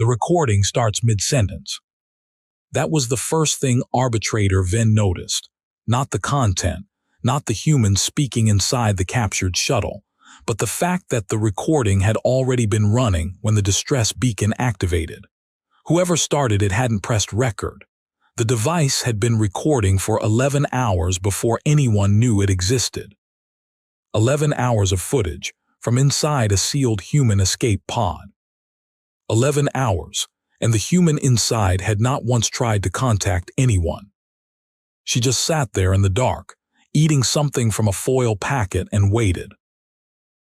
The recording starts mid-sentence. That was the first thing Arbitrator Ven noticed. Not the content, not the humans speaking inside the captured shuttle, but the fact that the recording had already been running when the distress beacon activated. Whoever started it hadn't pressed record. The device had been recording for 11 hours before anyone knew it existed. 11 hours of footage from inside a sealed human escape pod. 11 hours, and the human inside had not once tried to contact anyone. She just sat there in the dark, eating something from a foil packet and waited.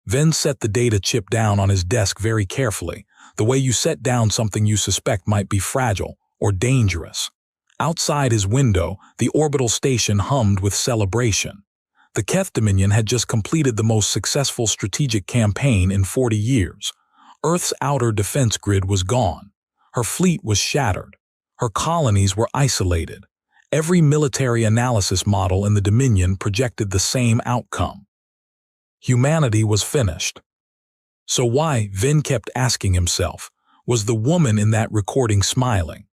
Ven set the data chip down on his desk very carefully, the way you set down something you suspect might be fragile or dangerous. Outside his window, the orbital station hummed with celebration. The Keth Dominion had just completed the most successful strategic campaign in 40 years. Earth's outer defense grid was gone. Her fleet was shattered. Her colonies were isolated. Every military analysis model in the Dominion projected the same outcome. Humanity was finished. So why, Ven kept asking himself, was the woman in that recording smiling?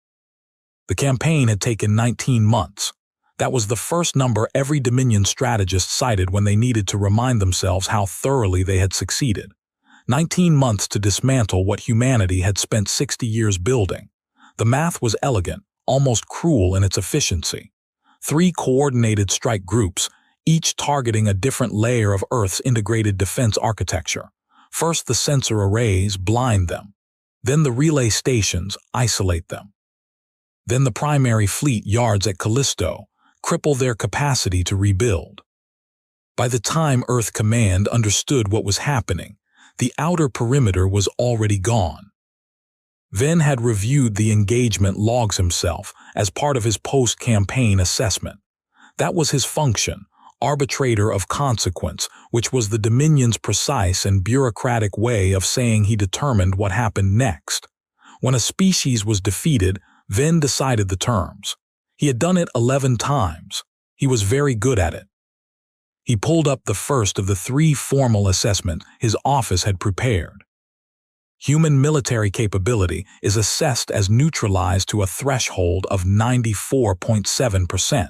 The campaign had taken 19 months. That was the first number every Dominion strategist cited when they needed to remind themselves how thoroughly they had succeeded. 19 months to dismantle what humanity had spent 60 years building. The math was elegant, almost cruel in its efficiency. 3 coordinated strike groups, each targeting a different layer of Earth's integrated defense architecture. First, the sensor arrays blind them. Then the relay stations isolate them. Then the primary fleet yards at Callisto cripple their capacity to rebuild. By the time Earth Command understood what was happening, the outer perimeter was already gone. Ven had reviewed the engagement logs himself as part of his post-campaign assessment. That was his function, arbitrator of consequence, which was the Dominion's precise and bureaucratic way of saying he determined what happened next. When a species was defeated, Ven decided the terms. He had done it 11 times. He was very good at it. He pulled up the first of the 3 formal assessments his office had prepared. Human military capability is assessed as neutralized to a threshold of 94.7%.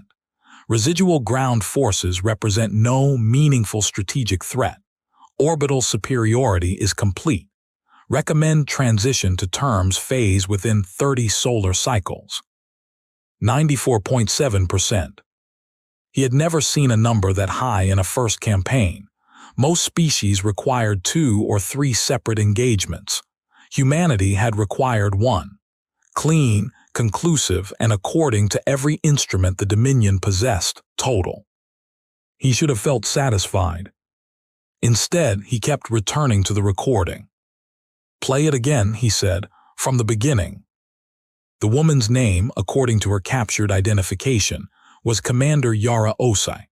Residual ground forces represent no meaningful strategic threat. Orbital superiority is complete. Recommend transition to terms phase within 30 solar cycles. 94.7%. He had never seen a number that high in a first campaign. Most species required 2 or 3 separate engagements. Humanity had required 1. Clean, conclusive, and according to every instrument the Dominion possessed, total. He should have felt satisfied. Instead, he kept returning to the recording. "Play it again," he said, "from the beginning." The woman's name, according to her captured identification, was Commander Yara Osai.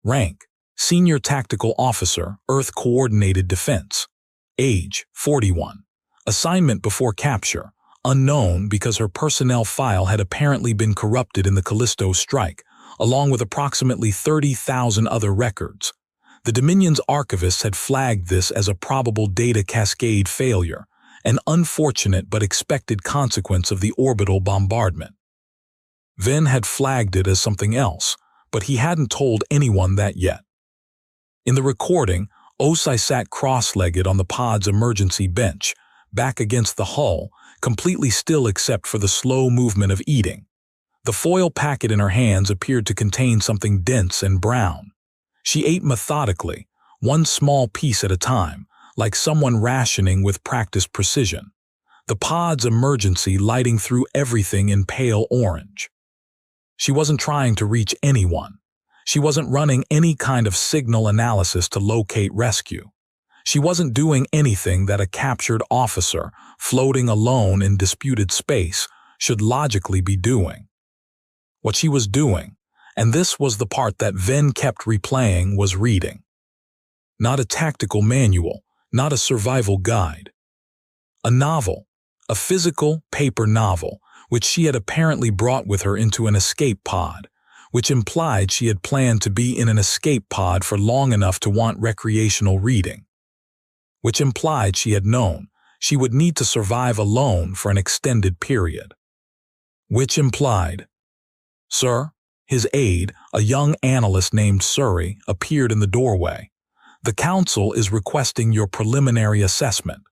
Rank, Senior Tactical Officer, Earth Coordinated Defense. Age, 41. Assignment before capture, unknown because her personnel file had apparently been corrupted in the Callisto strike, along with approximately 30,000 other records. The Dominion's archivists had flagged this as a probable data cascade failure, an unfortunate but expected consequence of the orbital bombardment. Ven had flagged it as something else, but he hadn't told anyone that yet. In the recording, Osai sat cross-legged on the pod's emergency bench, back against the hull, completely still except for the slow movement of eating. The foil packet in her hands appeared to contain something dense and brown. She ate methodically, one small piece at a time, like someone rationing with practiced precision. The pod's emergency lighting through everything in pale orange. She wasn't trying to reach anyone. She wasn't running any kind of signal analysis to locate rescue. She wasn't doing anything that a captured officer, floating alone in disputed space, should logically be doing. What she was doing, and this was the part that Ven kept replaying, was reading. Not a tactical manual, not a survival guide. A novel, a physical paper novel, which she had apparently brought with her into an escape pod, which implied she had planned to be in an escape pod for long enough to want recreational reading. Which implied she had known she would need to survive alone for an extended period. Which implied, "Sir," his aide, a young analyst named Surrey, appeared in the doorway. "The Council is requesting your preliminary assessment.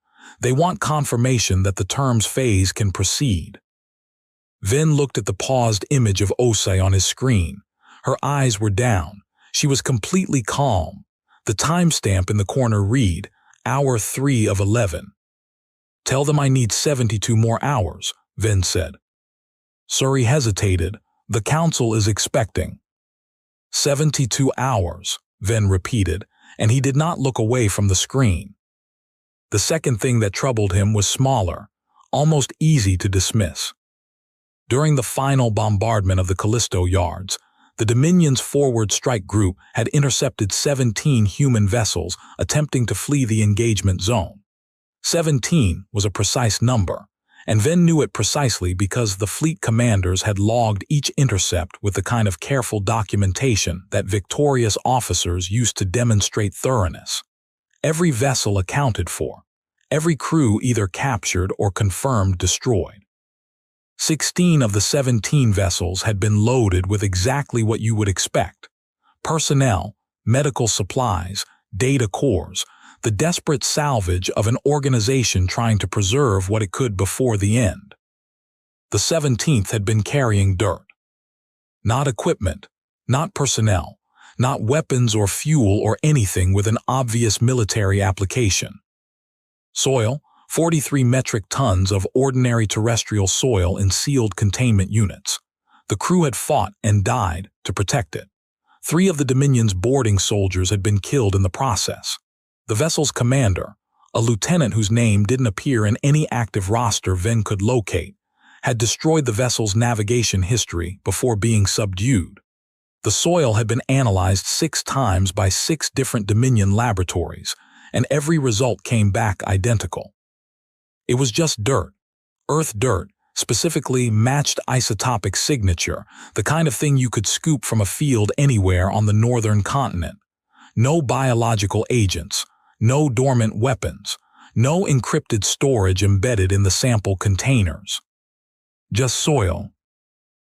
They want confirmation that the terms phase can proceed." Vin looked at the paused image of Osei on his screen. Her eyes were down. She was completely calm. The timestamp in the corner read, "Hour 3 of 11. "Tell them I need 72 more hours," Vin said. Surrey hesitated. "The Council is expecting." 72 hours, Vin repeated, and he did not look away from the screen. The second thing that troubled him was smaller, almost easy to dismiss. During the final bombardment of the Callisto yards, the Dominion's forward strike group had intercepted 17 human vessels attempting to flee the engagement zone. 17 was a precise number, and Vin knew it precisely because the fleet commanders had logged each intercept with the kind of careful documentation that victorious officers used to demonstrate thoroughness. Every vessel accounted for, every crew either captured or confirmed destroyed. 16 of the 17 vessels had been loaded with exactly what you would expect: personnel, medical supplies, data cores, the desperate salvage of an organization trying to preserve what it could before the end. The 17th had been carrying dirt. Not equipment, not personnel, not weapons or fuel or anything with an obvious military application. Soil, 43 metric tons of ordinary terrestrial soil in sealed containment units. The crew had fought and died to protect it. 3 of the Dominion's boarding soldiers had been killed in the process. The vessel's commander, a lieutenant whose name didn't appear in any active roster Vin could locate, had destroyed the vessel's navigation history before being subdued. The soil had been analyzed 6 times by 6 different Dominion laboratories, and every result came back identical. It was just dirt, Earth dirt, specifically matched isotopic signature, the kind of thing you could scoop from a field anywhere on the northern continent. No biological agents, no dormant weapons, no encrypted storage embedded in the sample containers. Just soil.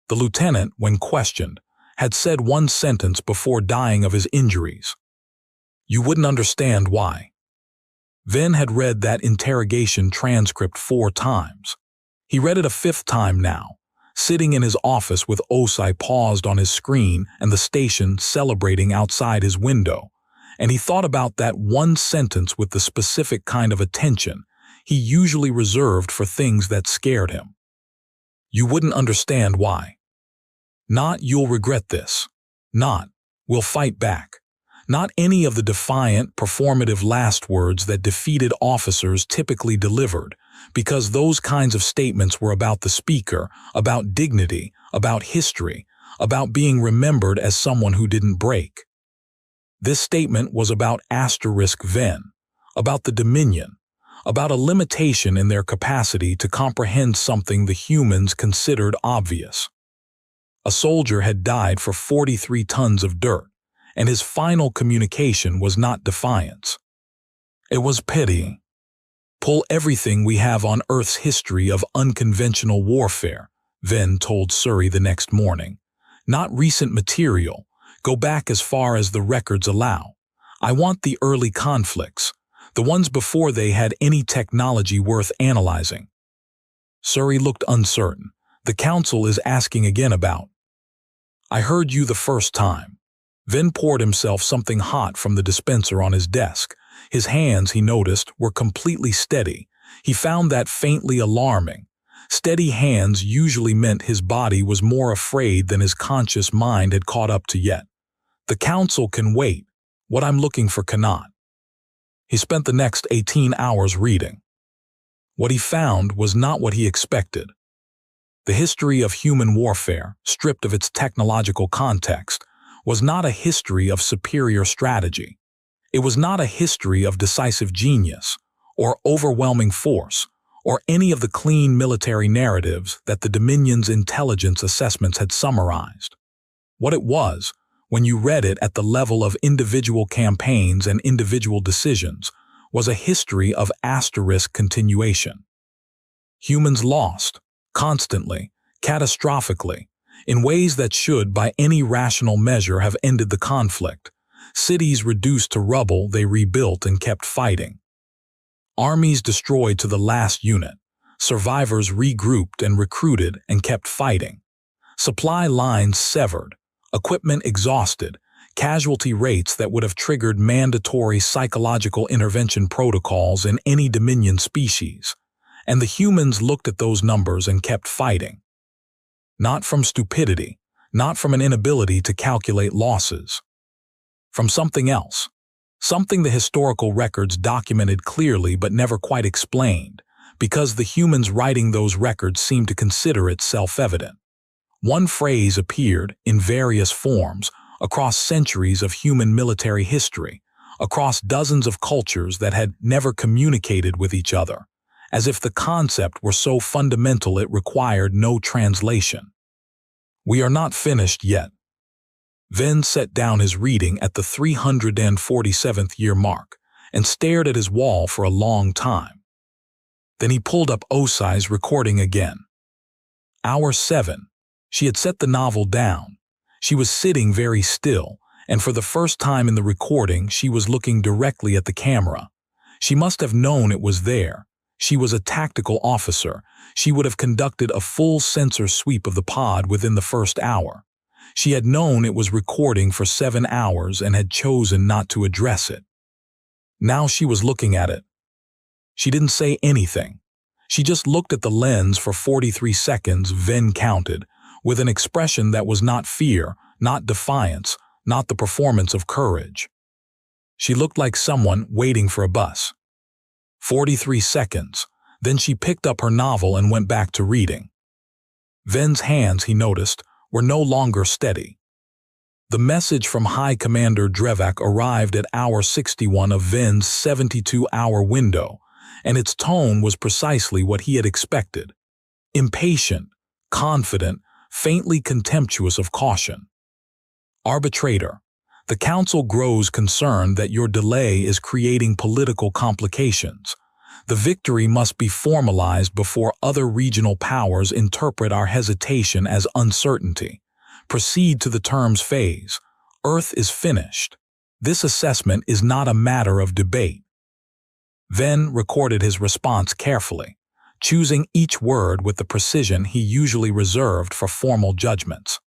The lieutenant, when questioned, had said one sentence before dying of his injuries: "You wouldn't understand why." Vin had read that interrogation transcript 4 times. He read it a 5th time now, sitting in his office with Osei paused on his screen and the station celebrating outside his window, and he thought about that one sentence with the specific kind of attention he usually reserved for things that scared him. You wouldn't understand why. Not "you'll regret this." Not "we'll fight back." Not any of the defiant, performative last words that defeated officers typically delivered, because those kinds of statements were about the speaker, about dignity, about history, about being remembered as someone who didn't break. This statement was about *Vin, about the Dominion, about a limitation in their capacity to comprehend something the humans considered obvious. A soldier had died for 43 tons of dirt, and his final communication was not defiance. It was pity. "Pull everything we have on Earth's history of unconventional warfare," Vin told Surrey the next morning. "Not recent material. Go back as far as the records allow. I want the early conflicts, the ones before they had any technology worth analyzing." Surrey looked uncertain. "The Council is asking again about." "I heard you the first time." Vin poured himself something hot from the dispenser on his desk. His hands, he noticed, were completely steady. He found that faintly alarming. Steady hands usually meant his body was more afraid than his conscious mind had caught up to yet. "The Council can wait. What I'm looking for cannot." He spent the next 18 hours reading. What he found was not what he expected. The history of human warfare, stripped of its technological context, was not a history of superior strategy. It was not a history of decisive genius, or overwhelming force, or any of the clean military narratives that the Dominion's intelligence assessments had summarized. What it was, when you read it at the level of individual campaigns and individual decisions, was a history of asterisk continuation. Humans lost, constantly, catastrophically, in ways that should, by any rational measure, have ended the conflict. Cities reduced to rubble, they rebuilt and kept fighting. Armies destroyed to the last unit. Survivors regrouped and recruited and kept fighting. Supply lines severed, equipment exhausted, casualty rates that would have triggered mandatory psychological intervention protocols in any Dominion species. And the humans looked at those numbers and kept fighting. Not from stupidity, not from an inability to calculate losses. From something else. Something the historical records documented clearly but never quite explained, because the humans writing those records seemed to consider it self-evident. One phrase appeared, in various forms, across centuries of human military history, across dozens of cultures that had never communicated with each other, as if the concept were so fundamental it required no translation. We are not finished yet. Ven set down his reading at the 347th year mark and stared at his wall for a long time. Then he pulled up Osai's recording again. Hour 7. She had set the novel down. She was sitting very still, and for the first time in the recording she was looking directly at the camera. She must have known it was there. She was a tactical officer. She would have conducted a full sensor sweep of the pod within the first hour. She had known it was recording for 7 hours and had chosen not to address it. Now she was looking at it. She didn't say anything. She just looked at the lens for 43 seconds, Ven counted, with an expression that was not fear, not defiance, not the performance of courage. She looked like someone waiting for a bus. 43 seconds. Then she picked up her novel and went back to reading. Ven's hands, he noticed, were no longer steady. The message from High Commander Drevak arrived at hour 61 of Ven's 72-hour window, and its tone was precisely what he had expected. Impatient, confident, faintly contemptuous of caution. Arbitrator, the Council grows concerned that your delay is creating political complications. The victory must be formalized before other regional powers interpret our hesitation as uncertainty. Proceed to the terms phase. Earth is finished. This assessment is not a matter of debate. Ven recorded his response carefully, choosing each word with the precision he usually reserved for formal judgments.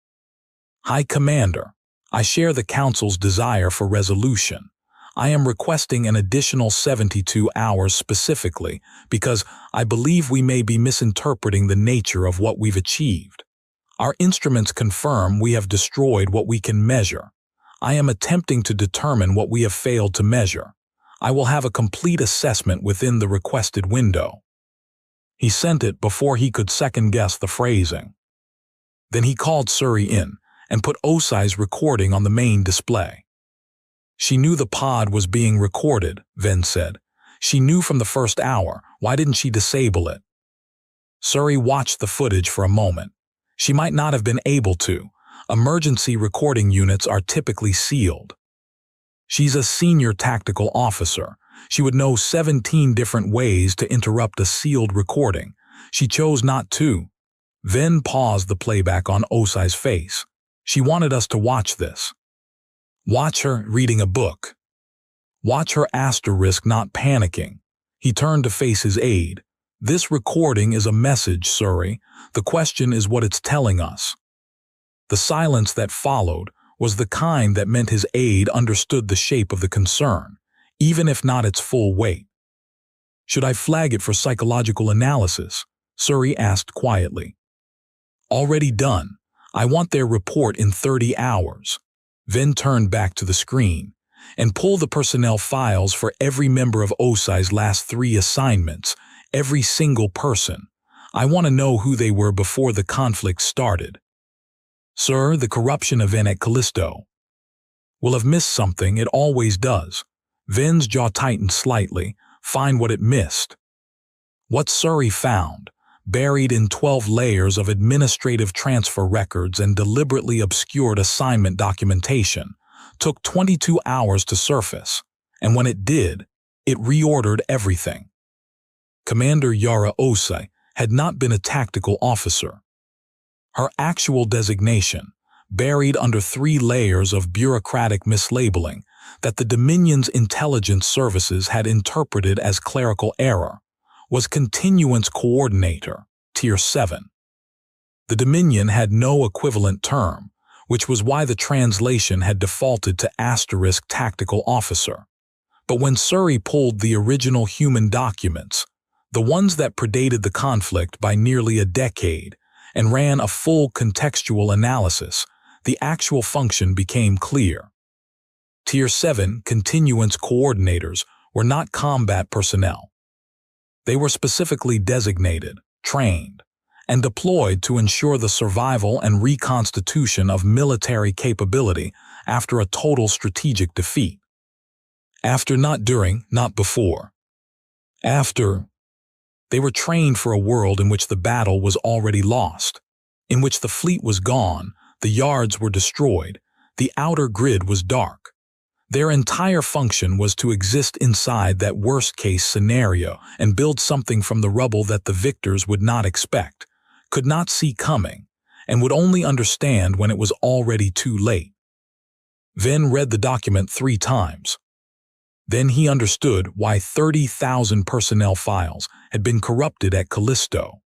High Commander, I share the Council's desire for resolution. I am requesting an additional 72 hours specifically because I believe we may be misinterpreting the nature of what we've achieved. Our instruments confirm we have destroyed what we can measure. I am attempting to determine what we have failed to measure. I will have a complete assessment within the requested window. He sent it before he could second-guess the phrasing. Then he called Suri in and put Osai's recording on the main display. She knew the pod was being recorded, Ven said. She knew from the first hour. Why didn't she disable it? Suri watched the footage for a moment. She might not have been able to. Emergency recording units are typically sealed. She's a senior tactical officer. She would know 17 different ways to interrupt a sealed recording. She chose not to. Ven paused the playback on Osai's face. She wanted us to watch this. Watch her reading a book. Watch her asterisk not panicking. He turned to face his aide. This recording is a message, Suri. The question is what it's telling us. The silence that followed was the kind that meant his aide understood the shape of the concern, even if not its full weight. Should I flag it for psychological analysis? Suri asked quietly. Already done. I want their report in 30 hours. Ven turned back to the screen and pull the personnel files for every member of Osai's last 3 assignments, every single person. I want to know who they were before the conflict started. Sir, the corruption event at Callisto. Will have missed something, it always does. Ven's jaw tightened slightly. Find what it missed. What Suri found, buried in 12 layers of administrative transfer records and deliberately obscured assignment documentation, took 22 hours to surface. And when it did, It reordered everything. Commander Yara Osai had not been a tactical officer. Her actual designation, buried under 3 layers of bureaucratic mislabeling that the Dominion's intelligence services had interpreted as clerical error, was Continuance Coordinator, Tier 7. The Dominion had no equivalent term, which was why the translation had defaulted to * Tactical Officer. But when Surrey pulled the original human documents, the ones that predated the conflict by nearly a decade, and ran a full contextual analysis, the actual function became clear. Tier 7 Continuance Coordinators were not combat personnel. They were specifically designated, trained, and deployed to ensure the survival and reconstitution of military capability after a total strategic defeat. After, not during, not before. After. They were trained for a world in which the battle was already lost, in which the fleet was gone, the yards were destroyed, the outer grid was dark. Their entire function was to exist inside that worst-case scenario and build something from the rubble that the victors would not expect, could not see coming, and would only understand when it was already too late. Ven read the document 3 times. Then he understood why 30,000 personnel files had been corrupted at Callisto.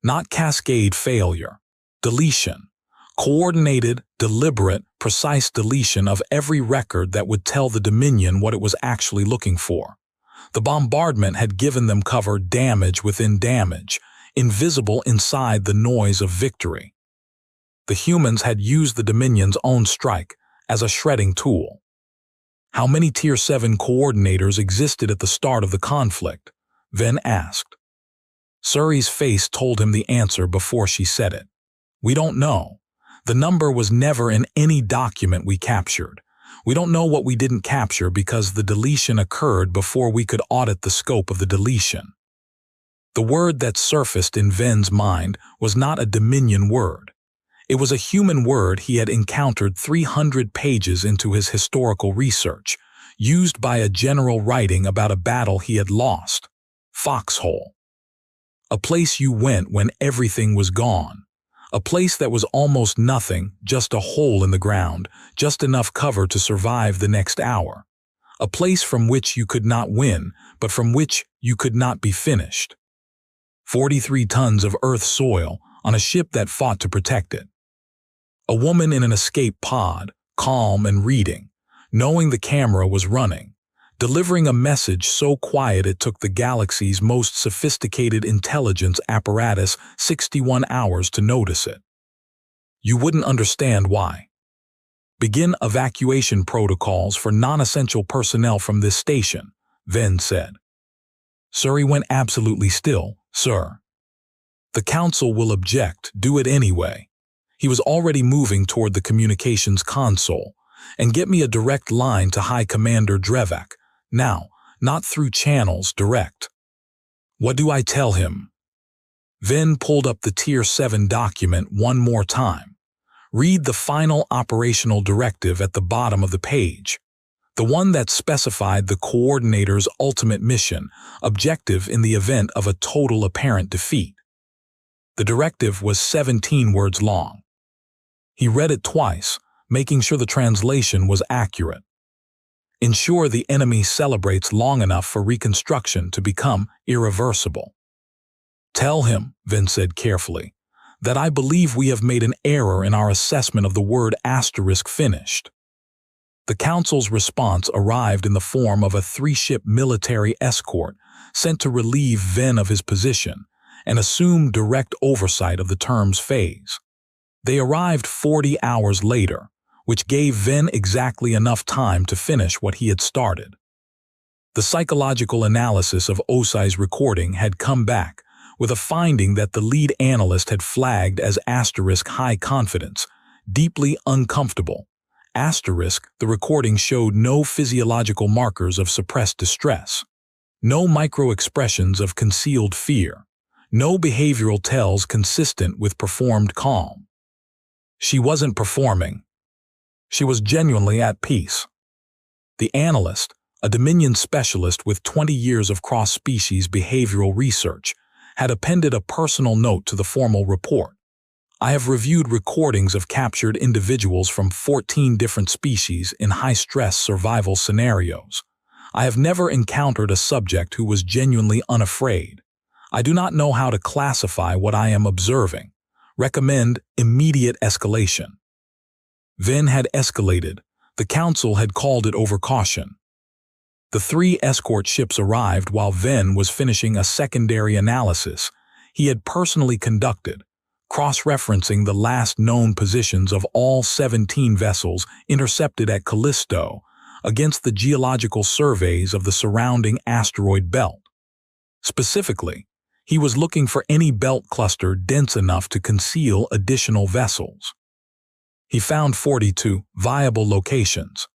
Not cascade failure, deletion, coordinated, deliberate, precise deletion of every record that would tell the Dominion what it was actually looking for. The bombardment had given them cover, damage within damage, invisible inside the noise of victory. The humans had used the Dominion's own strike as a shredding tool. How many Tier 7 coordinators existed at the start of the conflict? Ven asked. Surrey's face told him the answer before she said it. We don't know. The number was never in any document we captured. We don't know what we didn't capture because the deletion occurred before we could audit the scope of the deletion. The word that surfaced in Ven's mind was not a Dominion word. It was a human word he had encountered 300 pages into his historical research, used by a general writing about a battle he had lost. Foxhole. A place you went when everything was gone. A place that was almost nothing, just a hole in the ground, just enough cover to survive the next hour. A place from which you could not win, but from which you could not be finished. 43 tons of Earth soil on a ship that fought to protect it. A woman in an escape pod, calm and reading, knowing the camera was running, delivering a message so quiet it took the galaxy's most sophisticated intelligence apparatus 61 hours to notice it. You wouldn't understand why. Begin evacuation protocols for non-essential personnel from this station, Ven said. Surrey went absolutely still. Sir. The Council will object, do it anyway. He was already moving toward the communications console, and get me a direct line to High Commander Drevak. Now, not through channels, direct. What do I tell him? Ven pulled up the Tier 7 document one more time. Read the final operational directive at the bottom of the page. The one that specified the coordinator's ultimate mission, objective in the event of a total apparent defeat. The directive was 17 words long. He read it twice, making sure the translation was accurate. Ensure the enemy celebrates long enough for reconstruction to become irreversible. Tell him, Ven said carefully, that I believe we have made an error in our assessment of the word * finished. The Council's response arrived in the form of a 3-ship military escort sent to relieve Ven of his position and assume direct oversight of the term's phase. They arrived 40 hours later, which gave Ven exactly enough time to finish what he had started. The psychological analysis of Osai's recording had come back with a finding that the lead analyst had flagged as * high confidence, deeply uncomfortable. * the recording showed no physiological markers of suppressed distress, no micro-expressions of concealed fear, no behavioral tells consistent with performed calm. She wasn't performing. She was genuinely at peace. The analyst, a Dominion specialist with 20 years of cross-species behavioral research, had appended a personal note to the formal report. I have reviewed recordings of captured individuals from 14 different species in high-stress survival scenarios. I have never encountered a subject who was genuinely unafraid. I do not know how to classify what I am observing. Recommend immediate escalation. Ven had escalated. The Council had called it overcaution. The 3 escort ships arrived while Ven was finishing a secondary analysis he had personally conducted, cross-referencing the last known positions of all 17 vessels intercepted at Callisto against the geological surveys of the surrounding asteroid belt. Specifically, he was looking for any belt cluster dense enough to conceal additional vessels. He found 42 viable locations.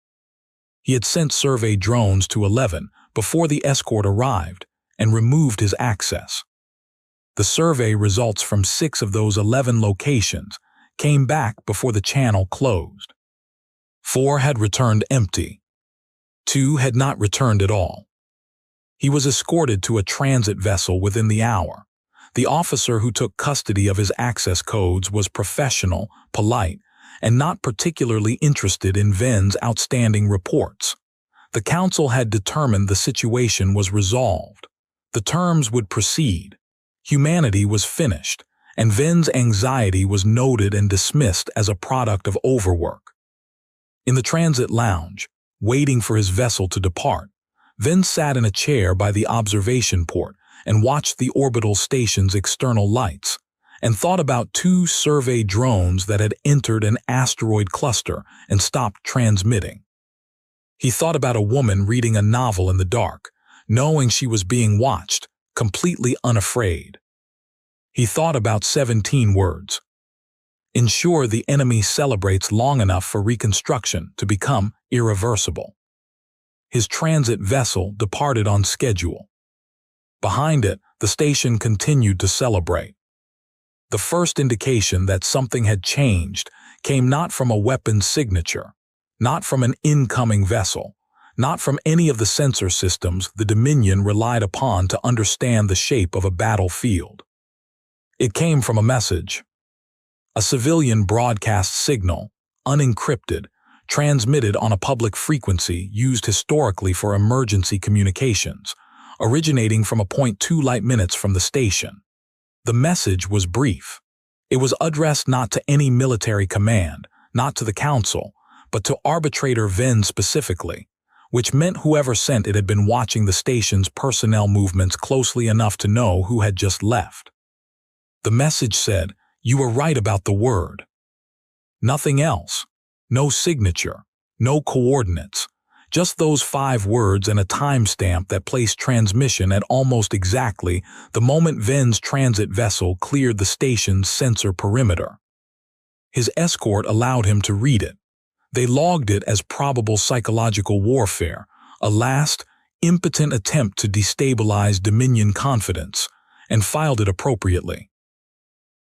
He had sent survey drones to 11 before the escort arrived and removed his access. The survey results from 6 of those 11 locations came back before the channel closed. 4 had returned empty. 2 had not returned at all. He was escorted to a transit vessel within the hour. The officer who took custody of his access codes was professional, polite, and not particularly interested in Ven's outstanding reports. The Council had determined the situation was resolved. The terms would proceed. Humanity was finished, and Ven's anxiety was noted and dismissed as a product of overwork. In the transit lounge, waiting for his vessel to depart, Ven sat in a chair by the observation port and watched the orbital station's external lights, and thought about 2 survey drones that had entered an asteroid cluster and stopped transmitting. He thought about a woman reading a novel in the dark, knowing she was being watched, completely unafraid. He thought about 17 words. Ensure the enemy celebrates long enough for reconstruction to become irreversible. His transit vessel departed on schedule. Behind it, the station continued to celebrate. The first indication that something had changed came not from a weapon signature, not from an incoming vessel, not from any of the sensor systems the Dominion relied upon to understand the shape of a battlefield. It came from a message. A civilian broadcast signal, unencrypted, transmitted on a public frequency used historically for emergency communications, originating from a point 2 light minutes from the station. The message was brief. It was addressed not to any military command, not to the Council, but to Arbitrator Ven specifically, which meant whoever sent it had been watching the station's personnel movements closely enough to know who had just left. The message said, "You were right about the word." Nothing else. No signature. No coordinates. Just those 5 words and a timestamp that placed transmission at almost exactly the moment Ven's transit vessel cleared the station's sensor perimeter. His escort allowed him to read it. They logged it as probable psychological warfare, a last, impotent attempt to destabilize Dominion confidence, and filed it appropriately.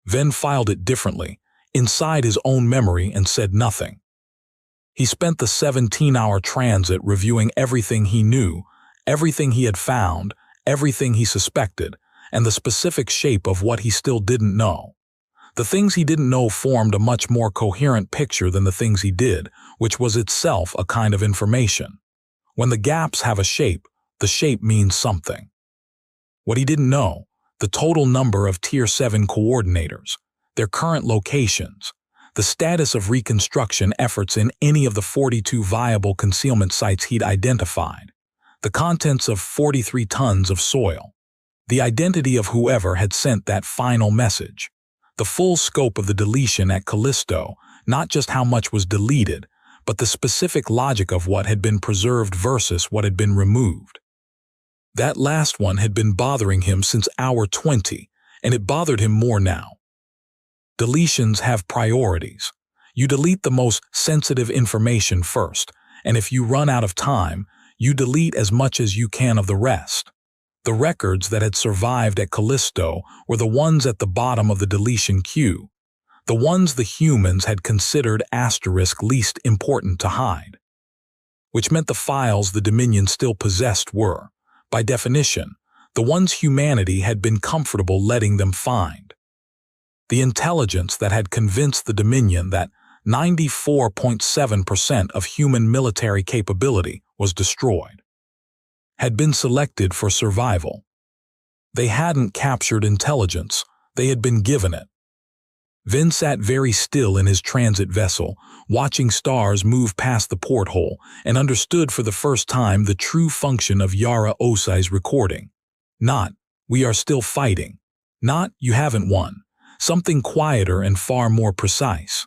Ven filed it differently, inside his own memory, and said nothing. He spent the 17-hour transit reviewing everything he knew, everything he had found, everything he suspected, and the specific shape of what he still didn't know. The things he didn't know formed a much more coherent picture than the things he did, which was itself a kind of information. When the gaps have a shape, the shape means something. What he didn't know, the total number of Tier 7 coordinators, their current locations, the status of reconstruction efforts in any of the 42 viable concealment sites he'd identified, the contents of 43 tons of soil, the identity of whoever had sent that final message, the full scope of the deletion at Callisto, not just how much was deleted, but the specific logic of what had been preserved versus what had been removed. That last one had been bothering him since hour 20, and it bothered him more now. Deletions have priorities. You delete the most sensitive information first, and if you run out of time, you delete as much as you can of the rest. The records that had survived at Callisto were the ones at the bottom of the deletion queue, the ones the humans had considered * least important to hide. which meant the files the Dominion still possessed were, by definition, the ones humanity had been comfortable letting them find. The intelligence that had convinced the Dominion that 94.7% of human military capability was destroyed had been selected for survival. They hadn't captured intelligence, they had been given it. Vin sat very still in his transit vessel, watching stars move past the porthole, and understood for the first time the true function of Yara Osai's recording. Not, "We are still fighting." Not, "You haven't won." Something quieter and far more precise.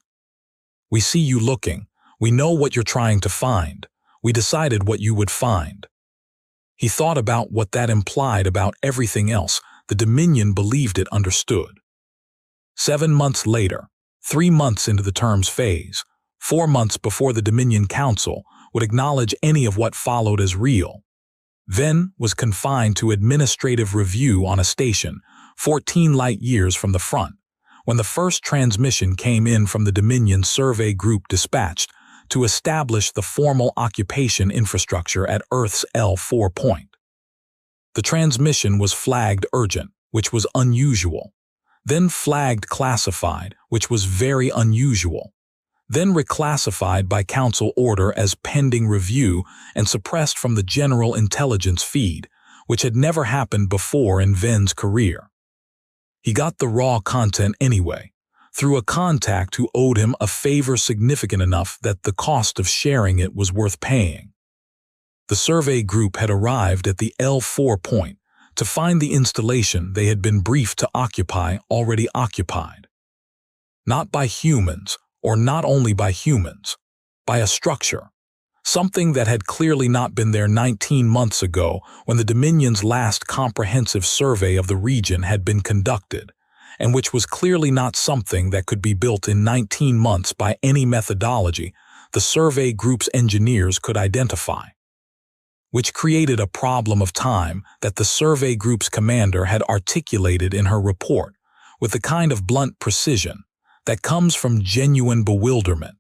"We see you looking. We know what you're trying to find. We decided what you would find." He thought about what that implied about everything else the Dominion believed it understood. 7 months later, 3 months into the term's phase, 4 months before the Dominion Council would acknowledge any of what followed as real, Ven was confined to administrative review on a station 14 light-years from the front, when the first transmission came in from the Dominion Survey Group dispatched to establish the formal occupation infrastructure at Earth's L4 point. The transmission was flagged urgent, which was unusual, then flagged classified, which was very unusual, then reclassified by Council order as pending review and suppressed from the general intelligence feed, which had never happened before in Ven's career. He got the raw content anyway, through a contact who owed him a favor significant enough that the cost of sharing it was worth paying. The survey group had arrived at the L4 point to find the installation they had been briefed to occupy already occupied. Not by humans, or not only by humans, by a structure, something that had clearly not been there 19 months ago when the Dominion's last comprehensive survey of the region had been conducted, and which was clearly not something that could be built in 19 months by any methodology the survey group's engineers could identify. Which created a problem of time that the survey group's commander had articulated in her report with the kind of blunt precision that comes from genuine bewilderment.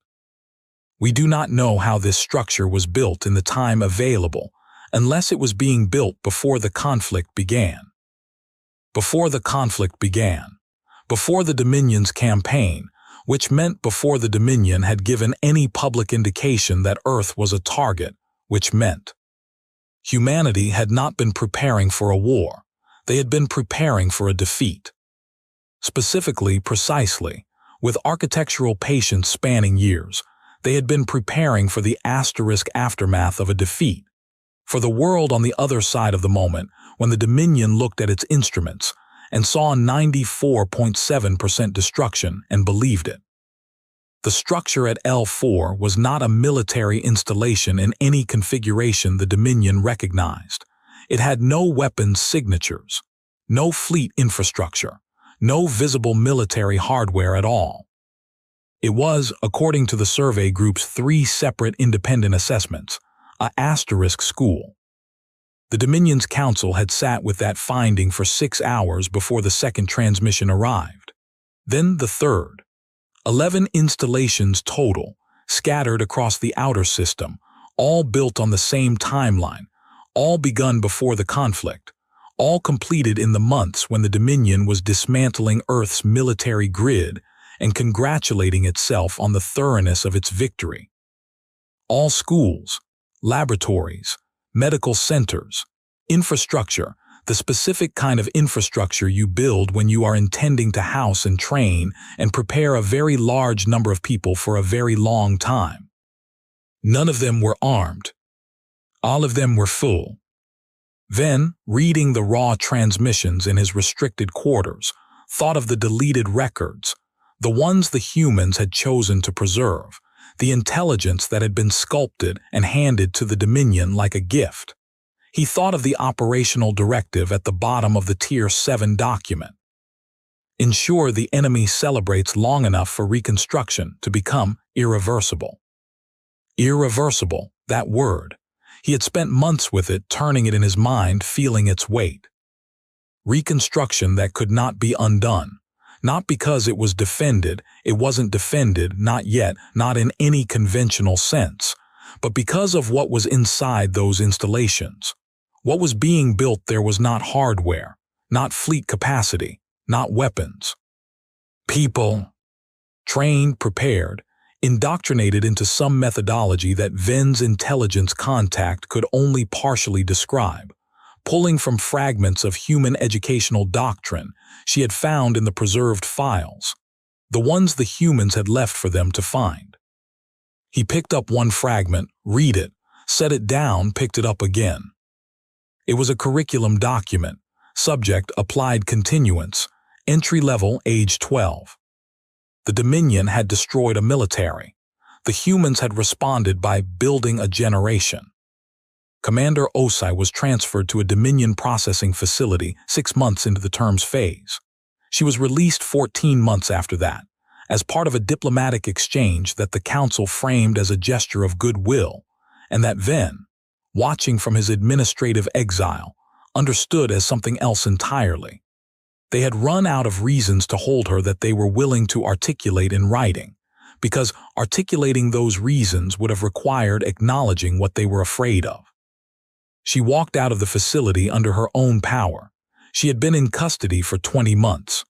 We do not know how this structure was built in the time available unless it was being built before the conflict began. Before the conflict began. Before the Dominion's campaign, which meant before the Dominion had given any public indication that Earth was a target, which meant humanity had not been preparing for a war, they had been preparing for a defeat. Specifically, precisely, with architectural patience spanning years, they had been preparing for the asterisk aftermath of a defeat, for the world on the other side of the moment when the Dominion looked at its instruments and saw 94.7% destruction and believed it. The structure at L4 was not a military installation in any configuration the Dominion recognized. It had no weapons signatures, no fleet infrastructure, no visible military hardware at all. It was, according to the survey group's 3 separate independent assessments, a asterisk school. The Dominion's council had sat with that finding for 6 hours before the second transmission arrived. Then the third. 11 installations total, scattered across the outer system, all built on the same timeline, all begun before the conflict, all completed in the months when the Dominion was dismantling Earth's military grid and congratulating itself on the thoroughness of its victory. All schools, laboratories, medical centers, infrastructure, the specific kind of infrastructure you build when you are intending to house and train and prepare a very large number of people for a very long time. None of them were armed. All of them were full. Then, reading the raw transmissions in his restricted quarters, thought of the deleted records, the ones the humans had chosen to preserve, the intelligence that had been sculpted and handed to the Dominion like a gift. He thought of the operational directive at the bottom of the Tier 7 document. Ensure the enemy celebrates long enough for reconstruction to become irreversible. Irreversible, that word. He had spent months with it, turning it in his mind, feeling its weight. Reconstruction that could not be undone. Not because it wasn't defended, not yet, not in any conventional sense, but because of what was inside those installations. What was being built there was not hardware, not fleet capacity, not weapons. People, trained, prepared, indoctrinated into some methodology that Ven's intelligence contact could only partially describe, pulling from fragments of human educational doctrine she had found in the preserved files, the ones the humans had left for them to find. He picked up one fragment, read it, set it down, picked it up again. It was a curriculum document, subject applied continuance, entry level age 12. The Dominion had destroyed a military. The humans had responded by building a generation. Commander Osai was transferred to a Dominion processing facility 6 months into the term's phase. She was released 14 months after that, as part of a diplomatic exchange that the Council framed as a gesture of goodwill, and that Ven, watching from his administrative exile, understood as something else entirely. They had run out of reasons to hold her that they were willing to articulate in writing, because articulating those reasons would have required acknowledging what they were afraid of. She walked out of the facility under her own power. She had been in custody for 20 months.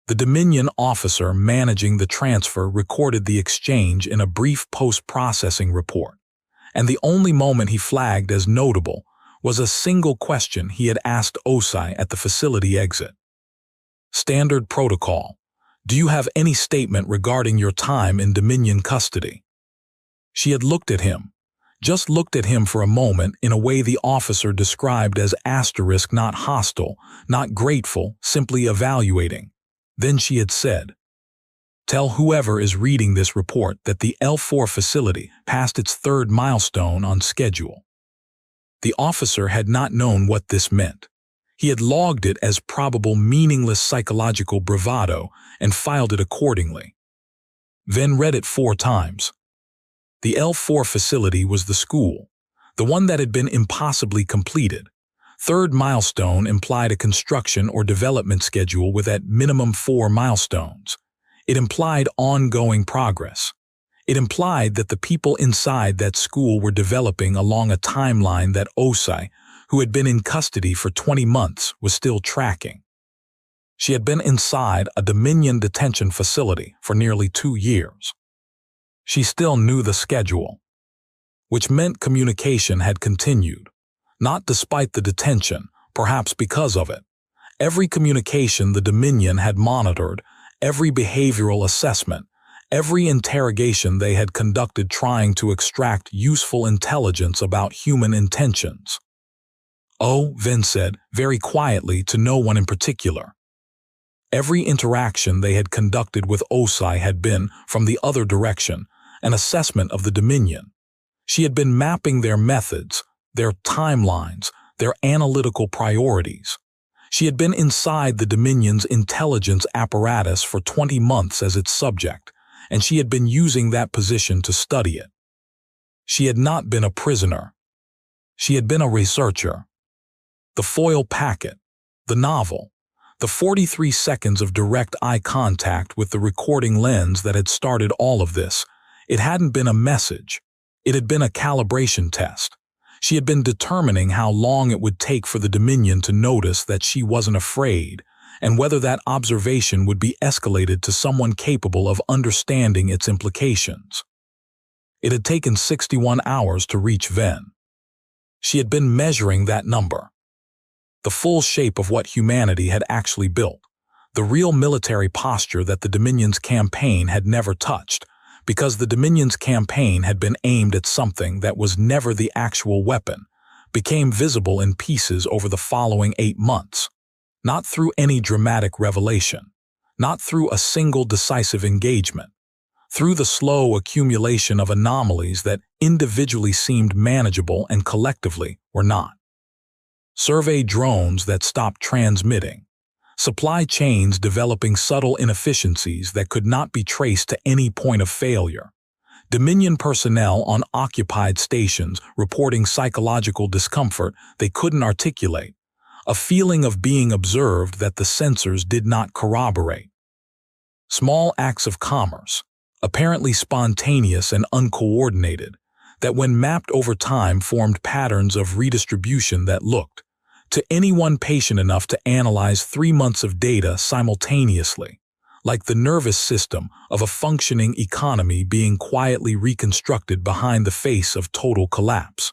The Dominion officer managing the transfer recorded the exchange in a brief post-processing report, and the only moment he flagged as notable was a single question he had asked Osai at the facility exit. Standard protocol. Do you have any statement regarding your time in Dominion custody? She had looked at him, just looked at him for a moment in a way the officer described as asterisk, not hostile, not grateful, simply evaluating. Then she had said, "Tell whoever is reading this report that the L4 facility passed its 3rd milestone on schedule." The officer had not known what this meant. He had logged it as probable meaningless psychological bravado and filed it accordingly. Ven read it 4 times. The L4 facility was the school, the one that had been impossibly completed. 3rd milestone implied a construction or development schedule with at minimum 4 milestones. It implied ongoing progress. It implied that the people inside that school were developing along a timeline that Osai, who had been in custody for 20 months, was still tracking. She had been inside a Dominion detention facility for nearly 2 years. She still knew the schedule, which meant communication had continued, not despite the detention, perhaps because of it. Every communication the Dominion had monitored, every behavioral assessment, every interrogation they had conducted trying to extract useful intelligence about human intentions. "Oh," Ven said, very quietly to no one in particular. Every interaction they had conducted with Osai had been, from the other direction, an assessment of the Dominion. She had been mapping their methods, their timelines, their analytical priorities. She had been inside the Dominion's intelligence apparatus for 20 months as its subject, and she had been using that position to study it. She had not been a prisoner. She had been a researcher. The foil packet, the novel, the 43 seconds of direct eye contact with the recording lens that had started all of this, it hadn't been a message. It had been a calibration test. She had been determining how long it would take for the Dominion to notice that she wasn't afraid, and whether that observation would be escalated to someone capable of understanding its implications. It had taken 61 hours to reach Ven. She had been measuring that number. The full shape of what humanity had actually built, the real military posture that the Dominion's campaign had never touched, because the Dominion's campaign had been aimed at something that was never the actual weapon, became visible in pieces over the following 8 months. Not through any dramatic revelation, not through a single decisive engagement, through the slow accumulation of anomalies that individually seemed manageable and collectively were not. Survey drones that stopped transmitting, supply chains developing subtle inefficiencies that could not be traced to any point of failure, Dominion personnel on occupied stations reporting psychological discomfort they couldn't articulate, a feeling of being observed that the sensors did not corroborate. Small acts of commerce, apparently spontaneous and uncoordinated, that when mapped over time formed patterns of redistribution that looked, to anyone patient enough to analyze 3 months of data simultaneously, like the nervous system of a functioning economy being quietly reconstructed behind the face of total collapse.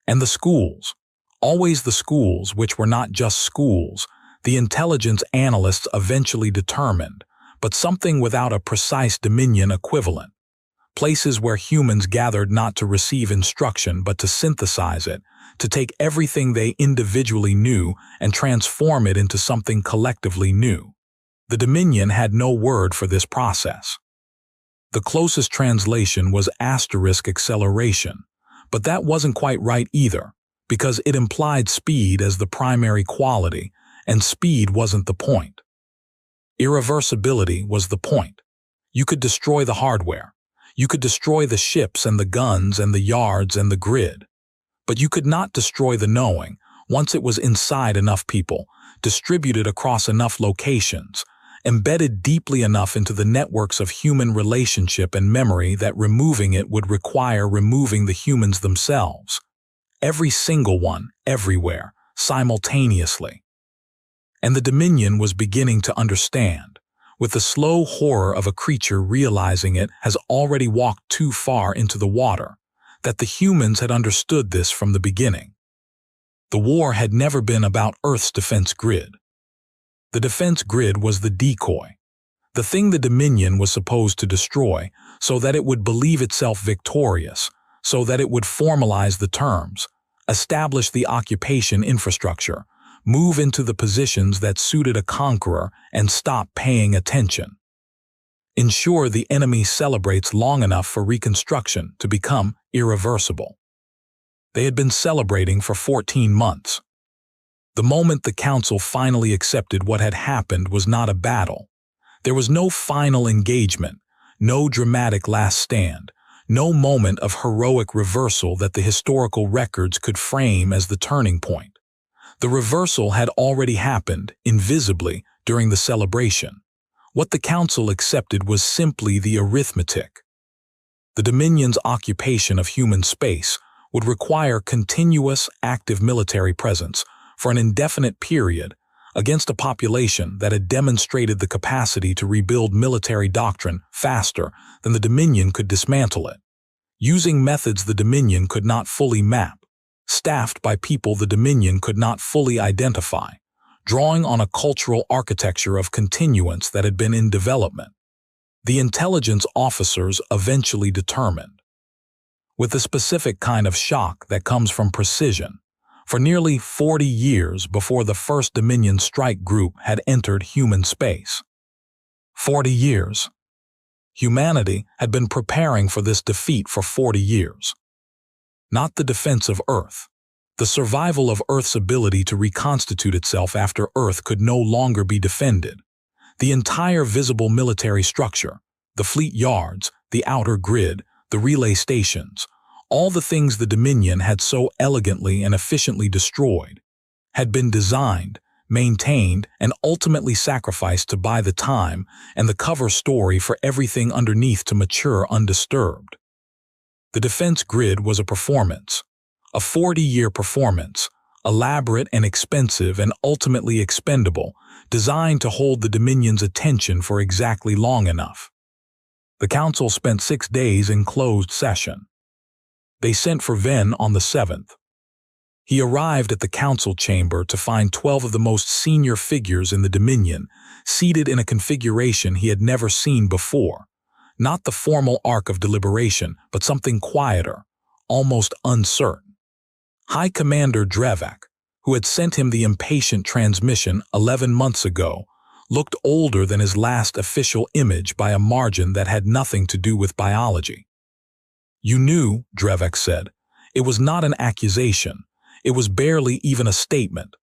And the schools, always the schools which were not just schools, the intelligence analysts eventually determined, but something without a precise dominion equivalent. Places where humans gathered not to receive instruction but to synthesize it, to take everything they individually knew and transform it into something collectively new. The Dominion had no word for this process. The closest translation was asterisk acceleration, but that wasn't quite right either, because it implied speed as the primary quality, and speed wasn't the point. Irreversibility was the point. You could destroy the hardware. You could destroy the ships and the guns and the yards and the grid. But you could not destroy the knowing once it was inside enough people, distributed across enough locations, embedded deeply enough into the networks of human relationship and memory that removing it would require removing the humans themselves. Every single one, everywhere, simultaneously. And the Dominion was beginning to understand, with the slow horror of a creature realizing it has already walked too far into the water, that the humans had understood this from the beginning. The war had never been about Earth's defense grid. The defense grid was the decoy, the thing the Dominion was supposed to destroy so that it would believe itself victorious, so that it would formalize the terms, establish the occupation infrastructure, move into the positions that suited a conqueror and stop paying attention. Ensure the enemy celebrates long enough for reconstruction to become irreversible. They had been celebrating for 14 months. The moment the council finally accepted what had happened was not a battle. There was no final engagement, no dramatic last stand, no moment of heroic reversal that the historical records could frame as the turning point. The reversal had already happened, invisibly, during the celebration. What the council accepted was simply the arithmetic. The Dominion's occupation of human space would require continuous, active military presence for an indefinite period against a population that had demonstrated the capacity to rebuild military doctrine faster than the Dominion could dismantle it, using methods the Dominion could not fully map, staffed by people the Dominion could not fully identify, drawing on a cultural architecture of continuance that had been in development. The intelligence officers eventually determined, with the specific kind of shock that comes from precision, for nearly 40 years before the first Dominion strike group had entered human space. 40 years. Humanity had been preparing for this defeat for 40 years. Not the defense of Earth. The survival of Earth's ability to reconstitute itself after Earth could no longer be defended. The entire visible military structure, the fleet yards, the outer grid, the relay stations, all the things the Dominion had so elegantly and efficiently destroyed, had been designed, maintained, and ultimately sacrificed to buy the time and the cover story for everything underneath to mature undisturbed. The defense grid was a performance, a 40-year performance, elaborate and expensive and ultimately expendable, designed to hold the Dominion's attention for exactly long enough. The council spent 6 days in closed session. They sent for Venn on the 7th. He arrived at the council chamber to find 12 of the most senior figures in the Dominion seated in a configuration he had never seen before. Not the formal arc of deliberation, but something quieter, almost uncertain. High Commander Drevak, who had sent him the impatient transmission 11 months ago, looked older than his last official image by a margin that had nothing to do with biology. "You knew," Drevak said. "It was not an accusation. It was barely even a statement.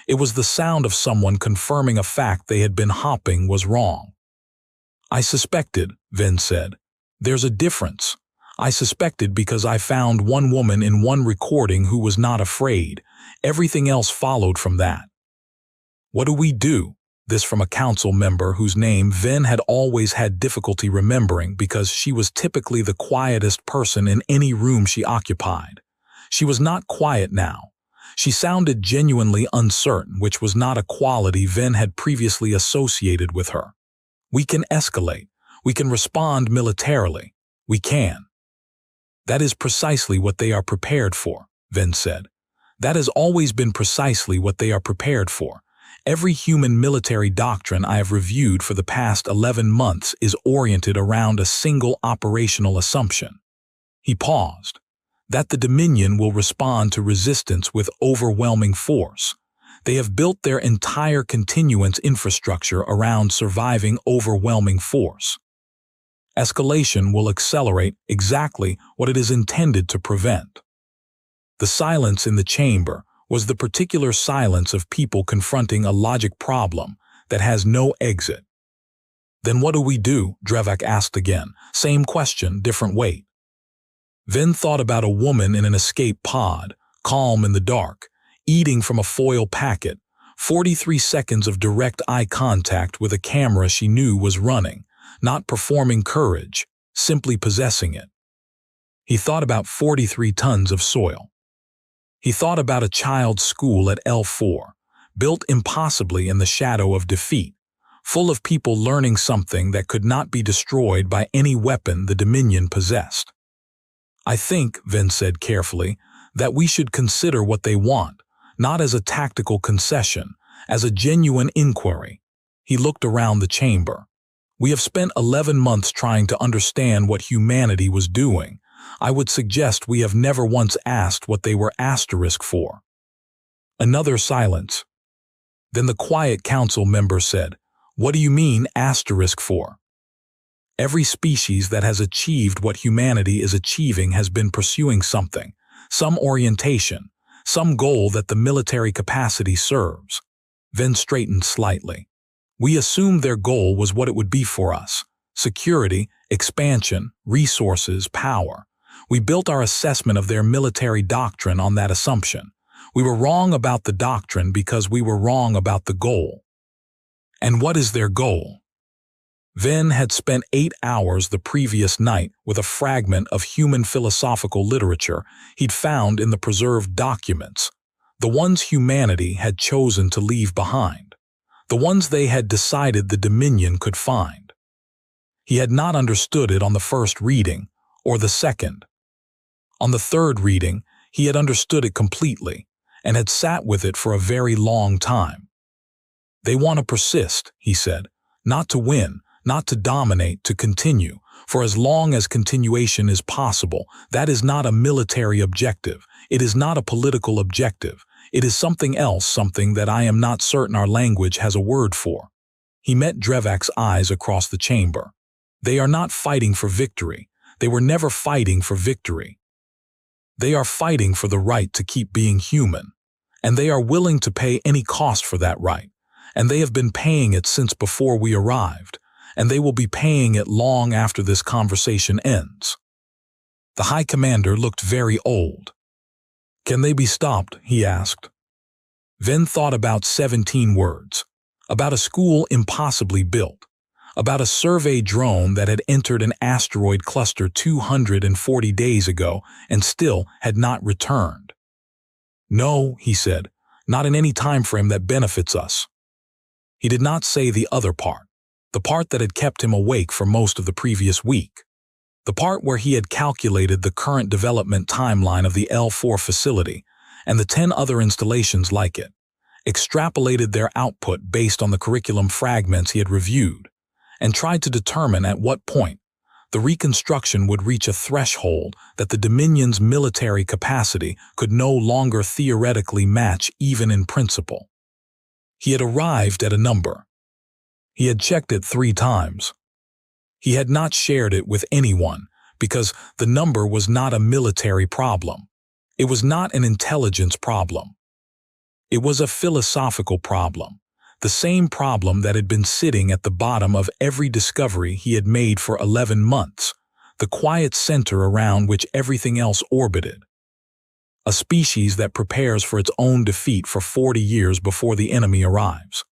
It was the sound of someone confirming a fact they had been hopping was wrong." "I suspected," Venn said. "There's a difference. I suspected because I found one woman in one recording who was not afraid. Everything else followed from that." "What do we do?" This from a council member whose name Vin had always had difficulty remembering because she was typically the quietest person in any room she occupied. She was not quiet now. She sounded genuinely uncertain, which was not a quality Vin had previously associated with her. We can escalate. We can respond militarily. We can. That is precisely what they are prepared for, Vin said. That has always been precisely what they are prepared for. Every human military doctrine I have reviewed for the past 11 months is oriented around a single operational assumption. He paused. That the Dominion will respond to resistance with overwhelming force. They have built their entire continuance infrastructure around surviving overwhelming force. Escalation will accelerate exactly what it is intended to prevent. The silence in the chamber was the particular silence of people confronting a logic problem that has no exit. Then what do we do? Drevak asked again. Same question, different weight. Vin thought about a woman in an escape pod, calm in the dark, eating from a foil packet, 43 seconds of direct eye contact with a camera she knew was running, not performing courage, simply possessing it. He thought about 43 tons of soil. He thought about a child's school at L4, built impossibly in the shadow of defeat, full of people learning something that could not be destroyed by any weapon the Dominion possessed. I think, Vin said carefully, that we should consider what they want, not as a tactical concession, as a genuine inquiry. He looked around the chamber. We have spent 11 months trying to understand what humanity was doing. I would suggest we have never once asked what they were asterisk for. Another silence. Then the quiet council member said, "What do you mean asterisk for?" Every species that has achieved what humanity is achieving has been pursuing something, some orientation, some goal that the military capacity serves. Vin straightened slightly. We assumed their goal was what it would be for us: security, expansion, resources, power. We built our assessment of their military doctrine on that assumption. We were wrong about the doctrine because we were wrong about the goal. And what is their goal? Vin had spent 8 hours the previous night with a fragment of human philosophical literature he'd found in the preserved documents, the ones humanity had chosen to leave behind, the ones they had decided the Dominion could find. He had not understood it on the first reading, or the second. On the third reading, he had understood it completely, and had sat with it for a very long time. They want to persist, he said, not to win, not to dominate, to continue, for as long as continuation is possible. That is not a military objective. It is not a political objective. It is something else, something that I am not certain our language has a word for. He met Drevak's eyes across the chamber. They are not fighting for victory. They were never fighting for victory. They are fighting for the right to keep being human, and they are willing to pay any cost for that right, and they have been paying it since before we arrived, and they will be paying it long after this conversation ends. The High Commander looked very old. Can they be stopped? He asked. Vin thought about 17 words, about a school impossibly built, about a survey drone that had entered an asteroid cluster 240 days ago and still had not returned. No, he said, not in any time frame that benefits us. He did not say the other part, the part that had kept him awake for most of the previous week, the part where he had calculated the current development timeline of the L4 facility and the 10 other installations like it, extrapolated their output based on the curriculum fragments he had reviewed, and tried to determine at what point the reconstruction would reach a threshold that the Dominion's military capacity could no longer theoretically match even in principle. He had arrived at a number. He had checked it 3 times. He had not shared it with anyone because the number was not a military problem. It was not an intelligence problem. It was a philosophical problem. The same problem that had been sitting at the bottom of every discovery he had made for 11 months, the quiet center around which everything else orbited. A species that prepares for its own defeat for 40 years before the enemy arrives.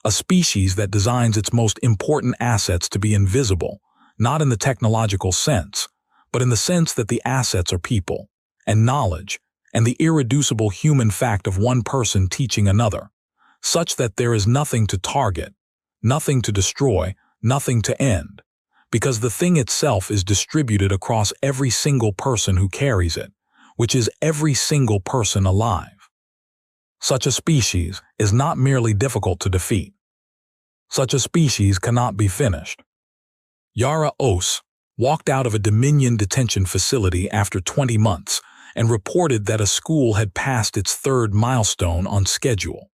A species that designs its most important assets to be invisible, not in the technological sense, but in the sense that the assets are people, and knowledge, and the irreducible human fact of one person teaching another, such that there is nothing to target, nothing to destroy, nothing to end, because the thing itself is distributed across every single person who carries it, which is every single person alive. Such a species is not merely difficult to defeat. Such a species cannot be finished. Yara Os walked out of a Dominion detention facility after 20 months and reported that a school had passed its third milestone on schedule.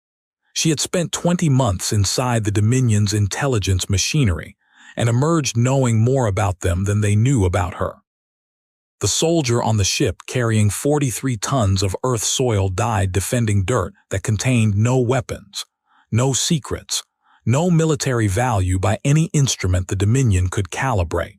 She had spent 20 months inside the Dominion's intelligence machinery and emerged knowing more about them than they knew about her. The soldier on the ship carrying 43 tons of Earth soil died defending dirt that contained no weapons, no secrets, no military value by any instrument the Dominion could calibrate.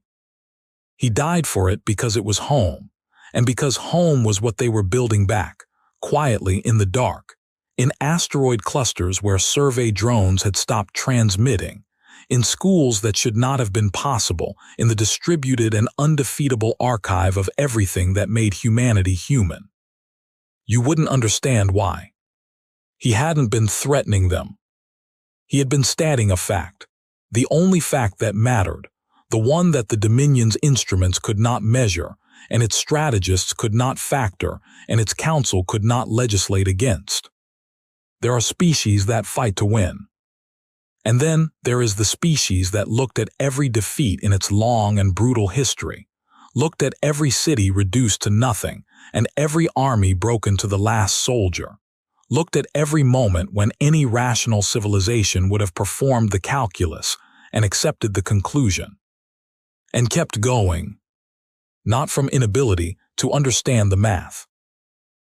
He died for it because it was home, and because home was what they were building back, quietly in the dark, in asteroid clusters where survey drones had stopped transmitting, in schools that should not have been possible, in the distributed and undefeatable archive of everything that made humanity human. You wouldn't understand why. He hadn't been threatening them. He had been stating a fact, the only fact that mattered, the one that the Dominion's instruments could not measure, and its strategists could not factor, and its council could not legislate against. There are species that fight to win. And then there is the species that looked at every defeat in its long and brutal history, looked at every city reduced to nothing, and every army broken to the last soldier, looked at every moment when any rational civilization would have performed the calculus and accepted the conclusion, and kept going, not from inability to understand the math.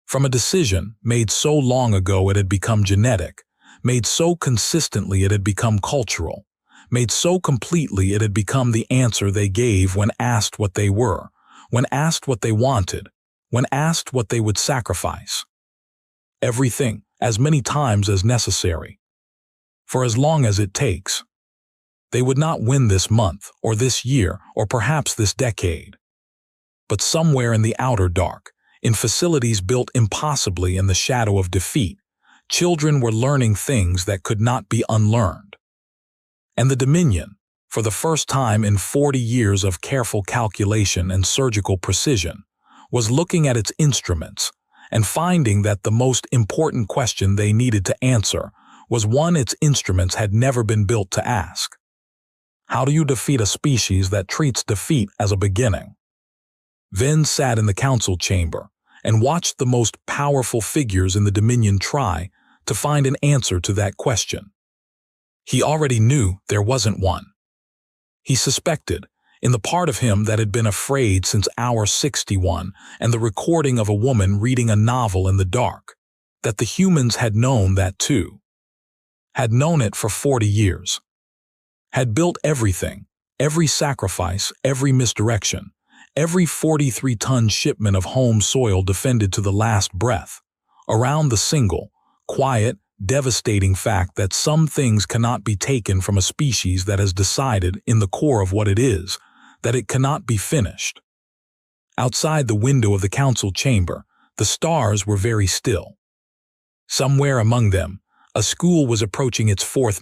From a decision made so long ago it had become genetic, made so consistently it had become cultural, made so completely it had become the answer they gave when asked what they were, when asked what they wanted, when asked what they would sacrifice. Everything, as many times as necessary. For as long as it takes. They would not win this month, or this year, or perhaps this decade. But somewhere in the outer dark, in facilities built impossibly in the shadow of defeat, children were learning things that could not be unlearned. And the Dominion, for the first time in 40 years of careful calculation and surgical precision, was looking at its instruments and finding that the most important question they needed to answer was one its instruments had never been built to ask. How do you defeat a species that treats defeat as a beginning? Vin sat in the council chamber and watched the most powerful figures in the Dominion try to find an answer to that question. He already knew there wasn't one. He suspected, in the part of him that had been afraid since hour 61 and the recording of a woman reading a novel in the dark, that the humans had known that too. Had known it for 40 years. Had built everything, every sacrifice, every misdirection, every 43-ton shipment of home soil defended to the last breath, around the single, quiet, devastating fact that some things cannot be taken from a species that has decided in the core of what it is, that it cannot be finished. Outside the window of the council chamber, the stars were very still. Somewhere among them, a school was approaching its fourth